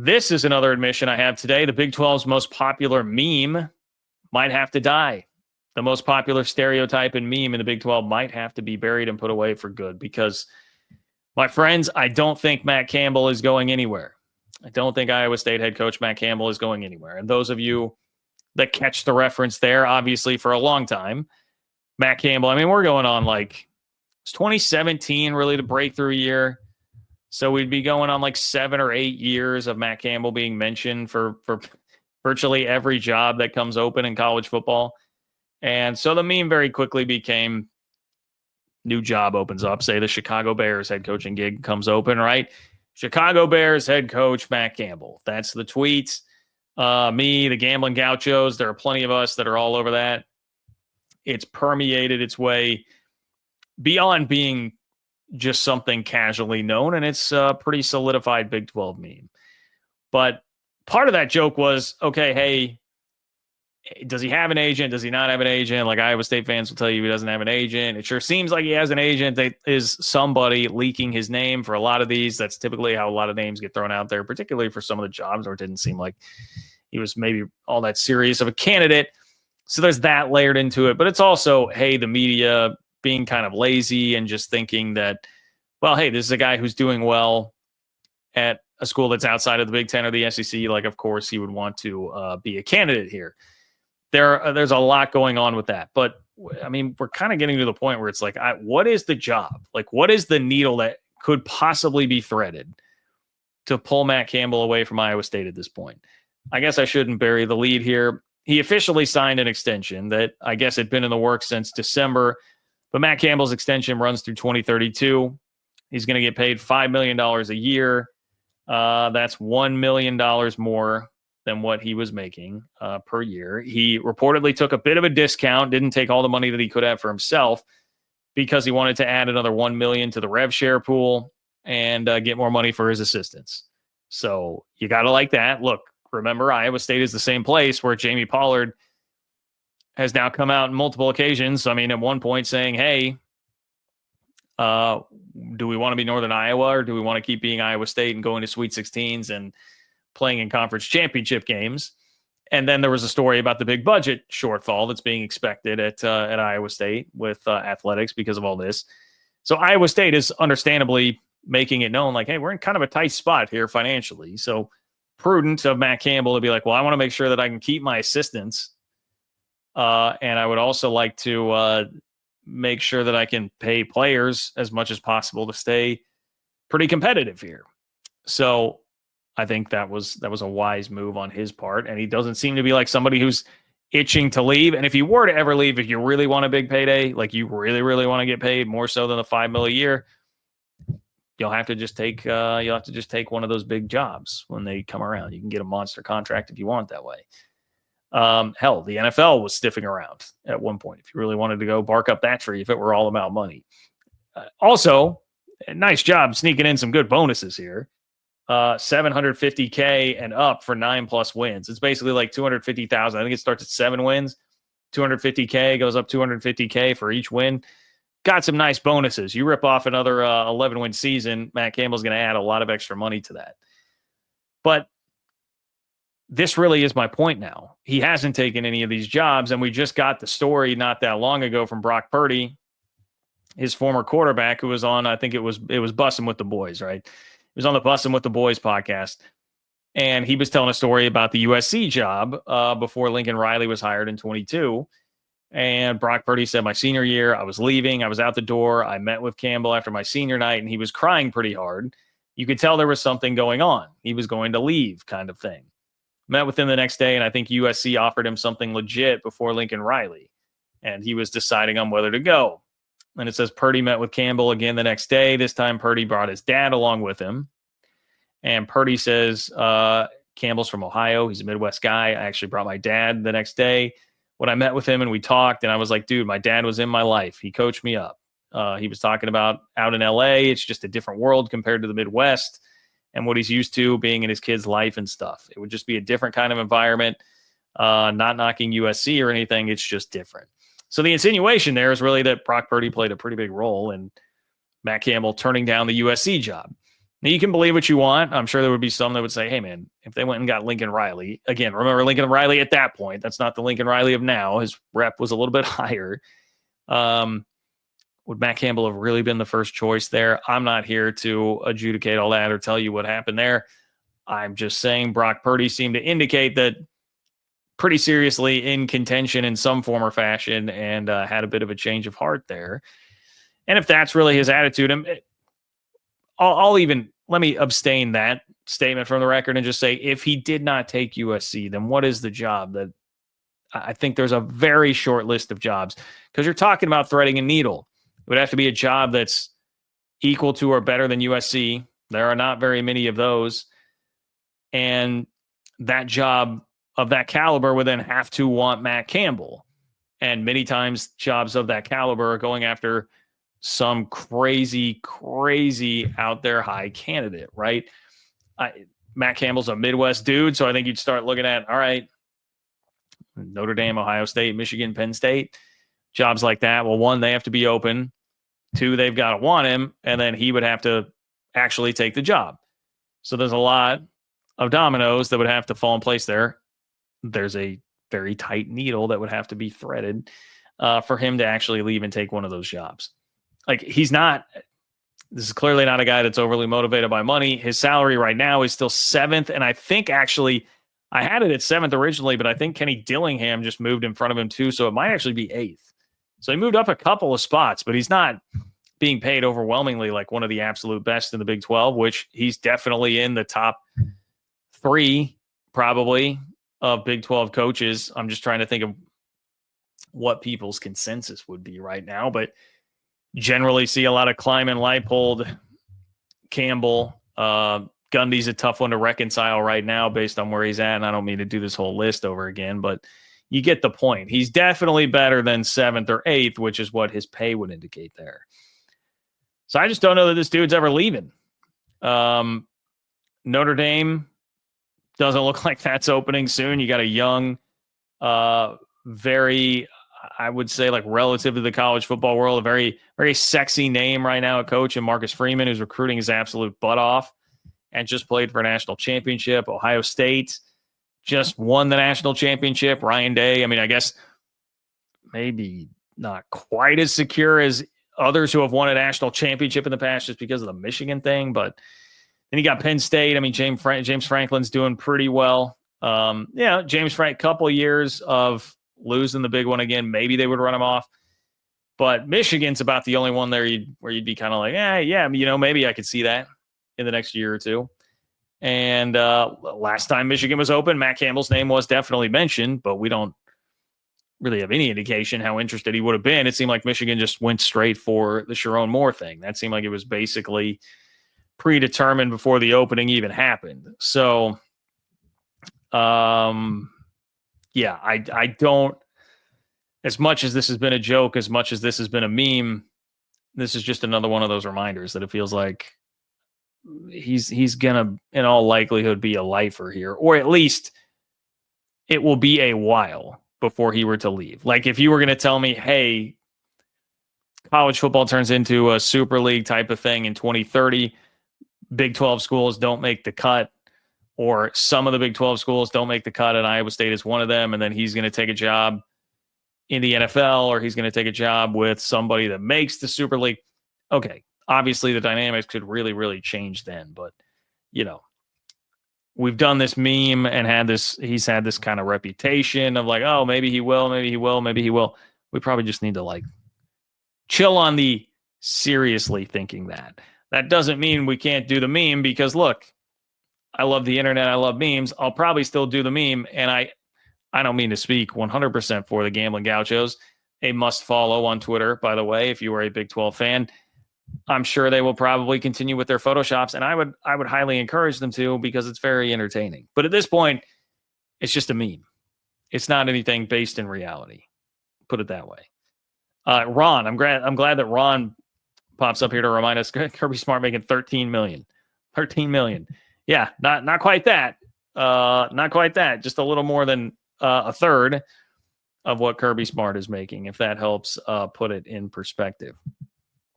This is another admission I have today. The Big 12's most popular meme might have to die. The most popular stereotype and meme in the Big 12 might have to be buried and put away for good because, my friends, I don't think Matt Campbell is going anywhere. I don't think Iowa State head coach Matt Campbell is going anywhere. And those of you that catch the reference there, obviously for a long time, Matt Campbell, I mean, we're going on like, it's 2017 really the breakthrough year. So we'd be going on like 7 or 8 years of Matt Campbell being mentioned for virtually every job that comes open in college football. And so the meme very quickly became new job opens up. Say the Chicago Bears head coaching gig comes open, right? Chicago Bears head coach Matt Campbell. That's the tweets. Me, the Gambling Gauchos, there are plenty of us that are all over that. It's permeated its way beyond being just something casually known, and it's a pretty solidified Big 12 meme. But part of that joke was, okay, hey, does he have an agent? Does he not have an agent? Like Iowa State fans will tell you he doesn't have an agent. It sure seems like he has an agent. That is somebody leaking his name for a lot of these. That's typically how a lot of names get thrown out there, particularly for some of the jobs where it didn't seem like he was maybe all that serious of a candidate. So there's that layered into it. But it's also, hey, the media being kind of lazy and just thinking that, well, hey, this is a guy who's doing well at a school that's outside of the Big Ten or the SEC. Like, of course, he would want to be a candidate here. There's a lot going on with that. But, I mean, we're kind of getting to the point where it's like, what is the job? Like, what is the needle that could possibly be threaded to pull Matt Campbell away from Iowa State at this point? I guess I shouldn't bury the lead here. He officially signed an extension that I guess had been in the works since December. But Matt Campbell's extension runs through 2032. He's going to get paid $5 million a year. That's $1 million more than what he was making per year. He reportedly took a bit of a discount, didn't take all the money that he could have for himself because he wanted to add another $1 million to the rev share pool and get more money for his assistants. So you got to like that. Look, remember, Iowa State is the same place where Jamie Pollard has now come out on multiple occasions. I mean, at one point saying, hey, do we want to be Northern Iowa or do we want to keep being Iowa State and going to Sweet 16s and playing in conference championship games? And then there was a story about the big budget shortfall that's being expected at Iowa State with athletics because of all this. So Iowa State is understandably making it known like, hey, we're in kind of a tight spot here financially. So prudent of Matt Campbell to be like, well, I want to make sure that I can keep my assistants. And I would also like to make sure that I can pay players as much as possible to stay pretty competitive here. So I think that was a wise move on his part. And he doesn't seem to be like somebody who's itching to leave. And if you were to ever leave, if you really want a big payday, like you really, really want to get paid more so than the $5 million a year, you'll have to just take one of those big jobs when they come around. You can get a monster contract if you want it that way. Hell, the NFL was sniffing around at one point. If you really wanted to go bark up that tree, if it were all about money. Also, nice job sneaking in some good bonuses here. $750K and up for 9+ wins. It's basically like $250,000. I think it starts at 7 wins. $250K goes up $250K for each win. Got some nice bonuses. You rip off another 11-win season, Matt Campbell's going to add a lot of extra money to that. But this really is my point now. He hasn't taken any of these jobs, and we just got the story not that long ago from Brock Purdy, his former quarterback, who was on, I think it was Bussin' with the Boys, right? He was on the Bussin' with the Boys podcast, and he was telling a story about the USC job before Lincoln Riley was hired in 22. And Brock Purdy said, my senior year, I was leaving. I was out the door. I met with Campbell after my senior night, and he was crying pretty hard. You could tell there was something going on. He was going to leave kind of thing. Met with him the next day, and I think USC offered him something legit before Lincoln Riley, and he was deciding on whether to go. And it says Purdy met with Campbell again the next day. This time Purdy brought his dad along with him. And Purdy says, Campbell's from Ohio. He's a Midwest guy. I actually brought my dad the next day when I met with him and we talked. And I was like, dude, my dad was in my life. He coached me up. He was talking about out in LA. It's just a different world compared to the Midwest and what he's used to being in his kid's life and stuff. It would just be a different kind of environment. Not knocking USC or anything. It's just different. So the insinuation there is really that Brock Purdy played a pretty big role in Matt Campbell turning down the USC job. Now, you can believe what you want. I'm sure there would be some that would say, hey, man, if they went and got Lincoln Riley, again, remember Lincoln Riley at that point, that's not the Lincoln Riley of now. His rep was a little bit higher. Would Matt Campbell have really been the first choice there? I'm not here to adjudicate all that or tell you what happened there. I'm just saying Brock Purdy seemed to indicate that pretty seriously in contention in some form or fashion, and had a bit of a change of heart there. And if that's really his attitude, I'll even let me abstain that statement from the record and just say, if he did not take USC, then what is the job that I think there's a very short list of jobs, because you're talking about threading a needle. It would have to be a job that's equal to or better than USC. There are not very many of those. And that job of that caliber would then have to want Matt Campbell. And many times jobs of that caliber are going after some crazy out there high candidate, right? Matt Campbell's a Midwest dude, so I think you'd start looking at, all right, Notre Dame, Ohio State, Michigan, Penn State, jobs like that. Well, one, they have to be open. Two, they've got to want him, and then he would have to actually take the job. So there's a lot of dominoes that would have to fall in place there. There's a very tight needle that would have to be threaded for him to actually leave and take one of those jobs. Like, this is clearly not a guy that's overly motivated by money. His salary right now is still 7th. And I think actually I had it at 7th originally, but I think Kenny Dillingham just moved in front of him too. So it might actually be 8th. So he moved up a couple of spots, but he's not being paid overwhelmingly like one of the absolute best in the Big 12, which he's definitely in the top 3 probably of Big 12 coaches. I'm just trying to think of what people's consensus would be right now, but generally see a lot of Kleiman, Leipold, Campbell. Gundy's a tough one to reconcile right now based on where he's at, and I don't mean to do this whole list over again, but you get the point. He's definitely better than 7th or 8th, which is what his pay would indicate there. So I just don't know that this dude's ever leaving. Notre Dame doesn't look like that's opening soon. You got a young, very, I would say, like, relative to the college football world, a very, very sexy name right now, a coach in Marcus Freeman, who's recruiting his absolute butt off and just played for a national championship. Ohio State just won the national championship. Ryan Day, I mean, I guess maybe not quite as secure as others who have won a national championship in the past just because of the Michigan thing. But then you got Penn State. I mean, James Franklin's doing pretty well. James Frank, couple of years of losing the big one again. Maybe they would run him off. But Michigan's about the only one there where you'd be kind of like, maybe I could see that in the next year or two. And last time Michigan was open, Matt Campbell's name was definitely mentioned, but we don't really have any indication how interested he would have been. It seemed like Michigan just went straight for the Sharon Moore thing. That seemed like it was basically predetermined before the opening even happened. So, I don't, as much as this has been a joke, as much as this has been a meme, this is just another one of those reminders that it feels like he's gonna, in all likelihood, be a lifer here, or at least it will be a while before he were to leave. Like, if you were going to tell me, hey, college football turns into a Super League type of thing in 2030, Big 12 schools don't make the cut, or some of the Big 12 schools don't make the cut, and Iowa State is one of them, and then he's going to take a job in the NFL, or he's going to take a job with somebody that makes the Super League. Okay, obviously the dynamics could really, really change then, but, we've done this meme and he's had this kind of reputation of like, oh, maybe he will, maybe he will, maybe he will. We probably just need to, like, chill on the seriously thinking that. That doesn't mean we can't do the meme, because look, I love the internet. I love memes. I'll probably still do the meme. And I don't mean to speak 100% for the Gambling Gauchos, a must follow on Twitter, by the way, if you are a Big 12 fan. I'm sure they will probably continue with their Photoshops, and I would highly encourage them to, because it's very entertaining. But at this point, it's just a meme. It's not anything based in reality. Put it that way. Ron, I'm glad that Ron pops up here to remind us Kirby Smart making $13 million. $13 million. Yeah, not quite that. Not quite that. Just a little more than a third of what Kirby Smart is making, if that helps put it in perspective.